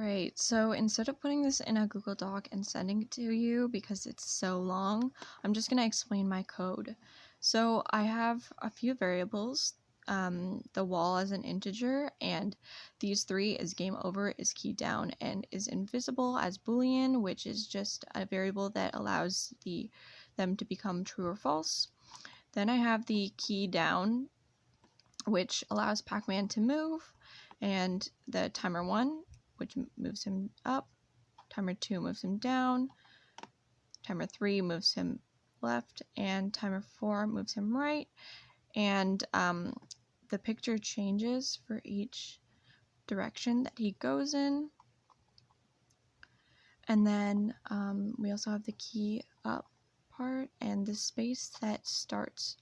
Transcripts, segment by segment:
Alright, so instead of putting this in a Google Doc and sending it to you because it's so long, I'm just going to explain my code. So I have a few variables, the wall as an integer, and these three is game over, is key down, and is invisible as Boolean, which is just a variable that allows them to become true or false. Then I have the key down, which allows Pac-Man to move, and the timer 1, which moves him up, timer 2 moves him down, timer 3 moves him left, and timer 4 moves him right. And the picture changes for each direction that he goes in. And then we also have the key up part and the space that starts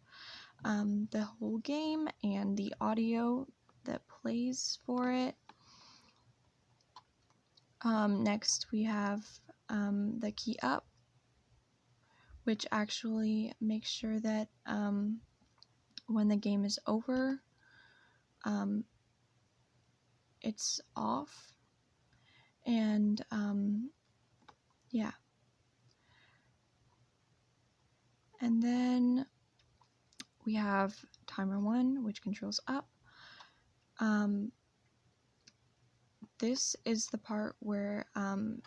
the whole game, and the audio that plays for it. Next we have the key up, which actually makes sure that when the game is over, it's off. And yeah. And then we have timer 1, which controls up. This is the part where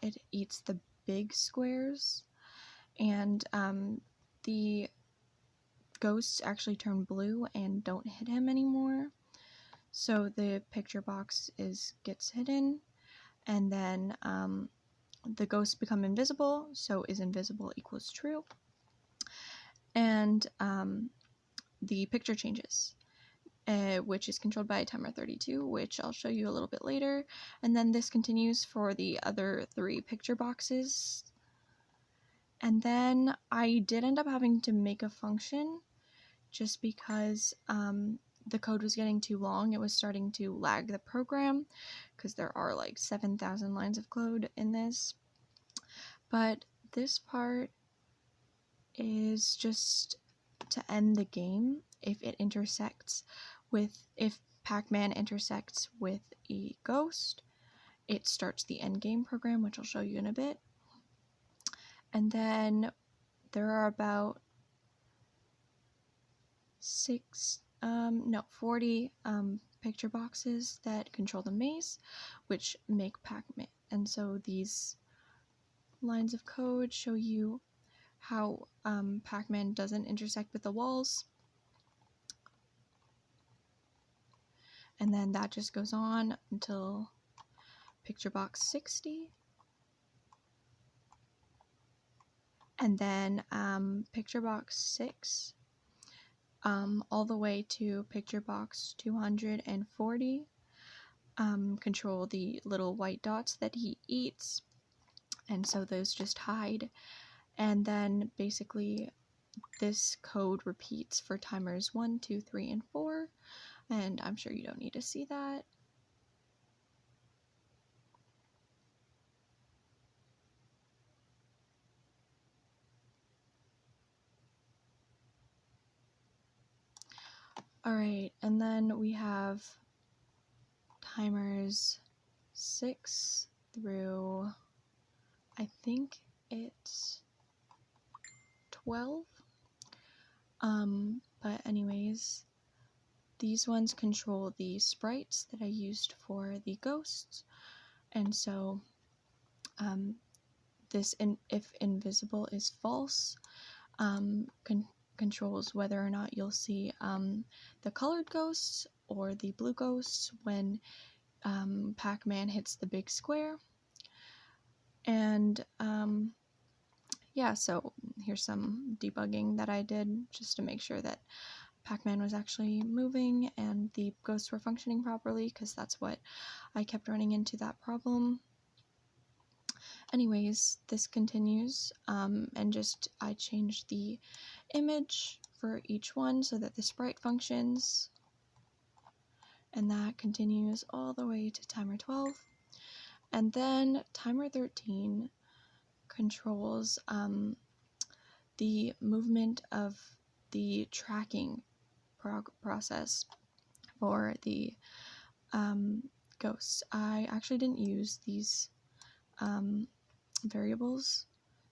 it eats the big squares, and the ghosts actually turn blue and don't hit him anymore. So the picture box gets hidden, and then the ghosts become invisible, so is invisible equals true. And the picture changes, which is controlled by timer 32, which I'll show you a little bit later. And then this continues for the other 3 picture boxes. And then I did end up having to make a function just because the code was getting too long. It was starting to lag the program because there are like 7,000 lines of code in this. But this part is just to end the game if Pac-Man intersects with a ghost. It starts the end game program, which I'll show you in a bit. And then there are about 40 picture boxes that control the maze, which make Pac-Man. And so these lines of code show you how Pac-Man doesn't intersect with the walls. And then that just goes on until picture box 60. And then picture box 6 all the way to picture box 240 control the little white dots that he eats, and so those just hide. And then basically this code repeats for timers 1, 2, 3, and 4, and I'm sure you don't need to see that. Alright, and then we have timers 6 through, I think it's 12. But anyways, these ones control the sprites that I used for the ghosts, and so if invisible is false, controls whether or not you'll see the colored ghosts or the blue ghosts when Pac-Man hits the big square. And yeah, so here's some debugging that I did just to make sure that Pac-Man was actually moving and the ghosts were functioning properly, because that's what I kept running into, that problem. Anyways, this continues, and just I changed the image for each one so that the sprite functions, and that continues all the way to timer 12. And then timer 13 controls the movement of the tracking process for the ghosts. I actually didn't use these variables,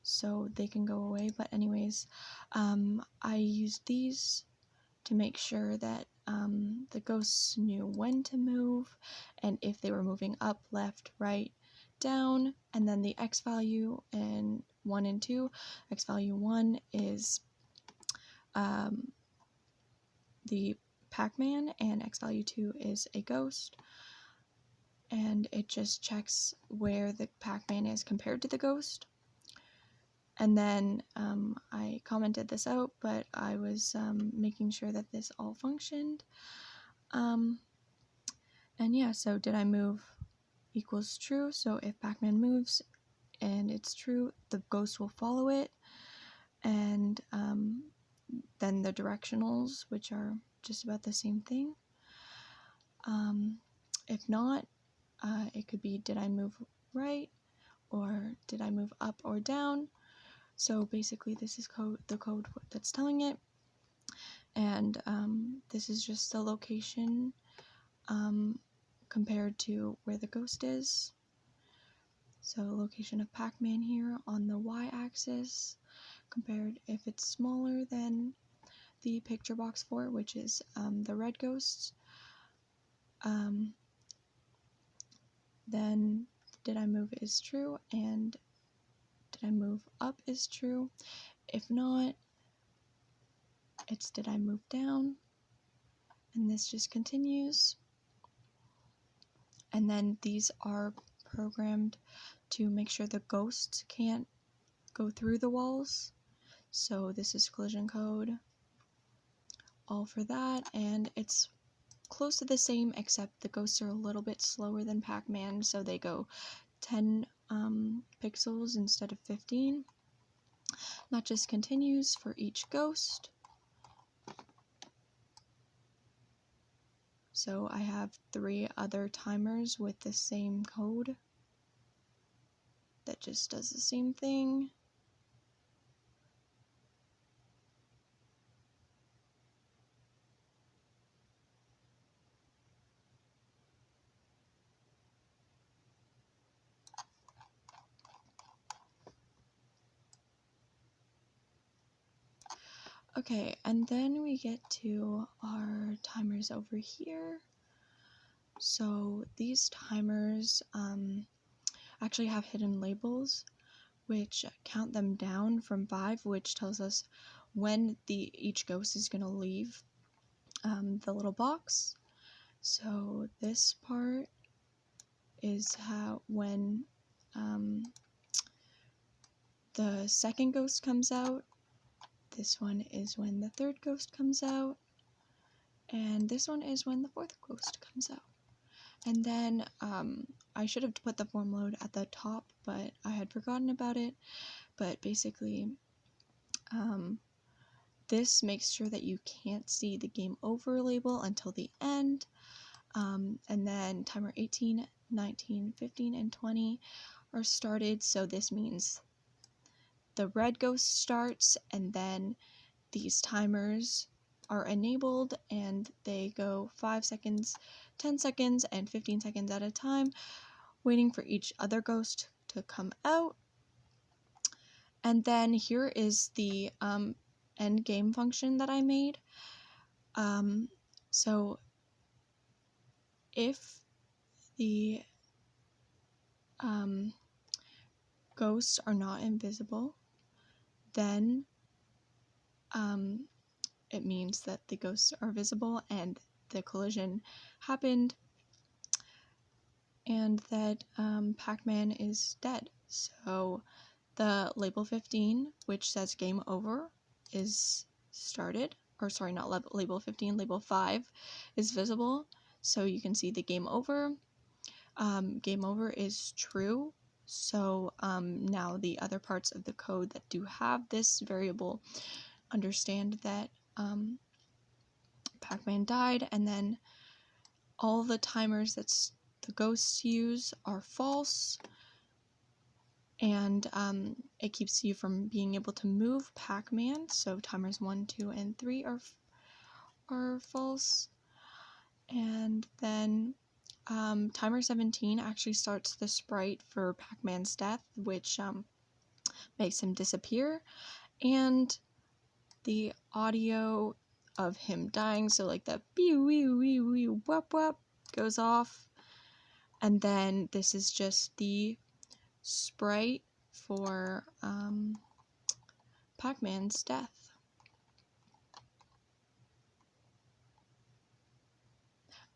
so they can go away, but anyways, I used these to make sure that the ghosts knew when to move and if they were moving up, left, right, down, and then the X value in 1 and 2. X value 1 is the Pac-Man, and X value 2 is a ghost, and it just checks where the Pac-Man is compared to the ghost. And then I commented this out, but I was making sure that this all functioned. And yeah, so did I move equals true. So if Pac-Man moves and it's true, the ghost will follow it. And then the directionals, which are just about the same thing. If not, it could be did I move right or did I move up or down. So basically this is the code that's telling it, and this is just the location compared to where the ghost is. So location of Pac-Man here on the y-axis compared if it's smaller than the picture box 4, which is the red ghost. Then did I move is true, and did I move up is true. If not, it's did I move down, and this just continues. And then these are programmed to make sure the ghosts can't go through the walls. So this is collision code, all for that, and it's close to the same except the ghosts are a little bit slower than Pac-Man, so they go 10 pixels instead of 15. That just continues for each ghost. So I have 3 other timers with the same code that just does the same thing. Okay, and then we get to our timers over here. So these timers actually have hidden labels which count them down from 5, which tells us when each ghost is going to leave the little box. So this part is when the second ghost comes out. This one is when the third ghost comes out, and this one is when the fourth ghost comes out. And then I should have put the form load at the top, but I had forgotten about it. But basically, this makes sure that you can't see the game over label until the end. And then timer 18, 19, 15, and 20 are started, so this means the red ghost starts, and then these timers are enabled, and they go 5 seconds, 10 seconds, and 15 seconds at a time, waiting for each other ghost to come out. And then here is the end game function that I made. So if the ghosts are not invisible, then it means that the ghosts are visible and the collision happened, and that Pac-Man is dead. So the label 15, which says game over, is started, or sorry, not label 15, label 5 is visible, so you can see the game over. Game over is true, so now the other parts of the code that do have this variable understand that Pac-Man died, and then all the timers that the ghosts use are false, and it keeps you from being able to move Pac-Man, so timers 1, 2, and 3 are false. And then timer 17 actually starts the sprite for Pac-Man's death, which makes him disappear, and the audio of him dying, so like the pew wee wee wee wop wop goes off, and then this is just the sprite for Pac-Man's death.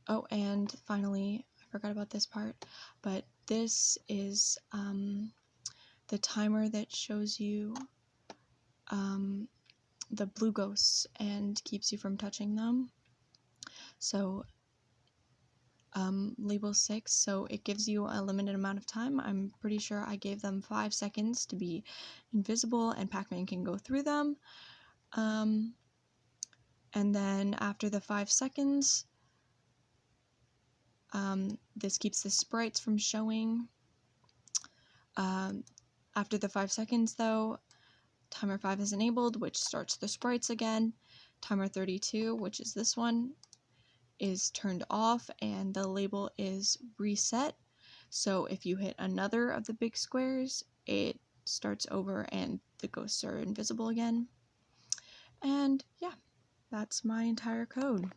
Oh, and finally, I forgot about this part, but this is the timer that shows you the blue ghosts and keeps you from touching them. So label 6, so it gives you a limited amount of time. I'm pretty sure I gave them 5 seconds to be invisible and Pac-Man can go through them. And then after the 5 seconds, this keeps the sprites from showing. After the 5 seconds though, timer 5 is enabled, which starts the sprites again. Timer 32, which is this one, is turned off and the label is reset. So if you hit another of the big squares, it starts over and the ghosts are invisible again. And yeah, that's my entire code.